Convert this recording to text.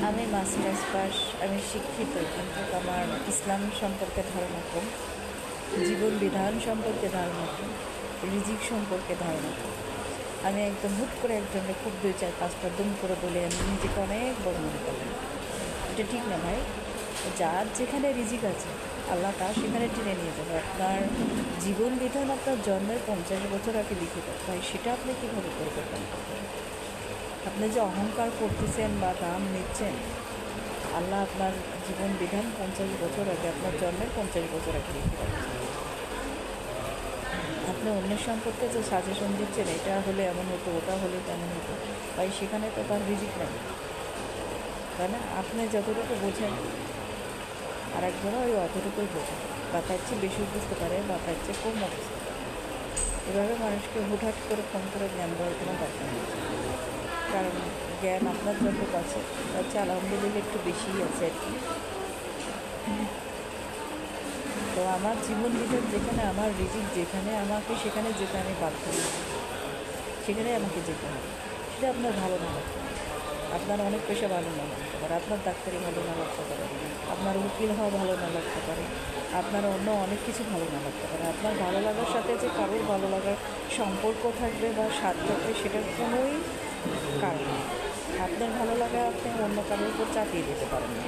আমি masters pass, আমি শিক্ষিত, কিন্তু আমার ইসলাম সম্পর্কে ধারণা কম, জীবন বিধান সম্পর্কে ধারণা কম, রিজিক সম্পর্কে ধারণা কম। আমি একদম হুট করে একজনকে খুব 2 4 5টা দুম করে বলে আমি নিজেকে অনেক বড় মনে করলাম। এটা ঠিক না ভাই। যার যেখানে রিজিক আছে আল্লাহ তার সেখানে টেনে নিয়ে যাবে। আপনার জীবন বিধান আপনার জন্মের 50 বছর আগে লিখিত, ভাই সেটা আপনি কীভাবে পরিবর্তন করবেন? আপনি যে অহংকার করতেছেন বা দাম নিচ্ছেন, আল্লাহ আপনার জীবন বিধান 50 বছর আগে, আপনার জন্মের 50 বছর আগে লিখে রাখছেন। আপনি অন্যের সম্পর্কে যে সাজেশন দিচ্ছেন, এটা হলে এমন হতো, ওটা হলে তেমন হতো, ভাই সেখানে তো তার রিজিক নেই, তাই না? আপনি যতটুকু বোঝেন আর একজনও ওই অতটুকুই বোঝেন, বা তার চেয়ে বেশি বুঝতে পারে বা তার চেয়ে কমও বুঝতে পারে। এভাবে মানুষকে হুটহাট করে ফোন করে জ্ঞান দেওয়ার কোনো দরকার নেই। কারণ জ্ঞান আপনার যতটুকু আছে তার চেয়ে আলহামদুলিল্লাহ একটু বেশিই আছে আর কি। তো আমার জীবন বিধান যেখানে, আমার রিজিক যেখানে, আমাকে সেখানে যেতে আমি বাধ্য নই, সেখানে আমাকে যেতে হবে। সেটা আপনার ভালো না লাগতে পারে, আপনার অনেক পেশা ভালো না লাগতে পারে, আপনার ডাক্তারি ভালো না লাগতে পারে, আপনার উকিল হওয়া ভালো না লাগতে পারে, আপনার অন্য অনেক কিছু ভালো না লাগতে পারে। আপনার ভালো লাগার সাথে যে কারোর ভালো লাগার সম্পর্ক থাকবে বা স্বাদ থাকবে, সেটার কোনোই কারণ নেই। আপনার ভালো লাগা আপনি অন্য কারোর উপর চাপিয়ে দিতে পারেন না।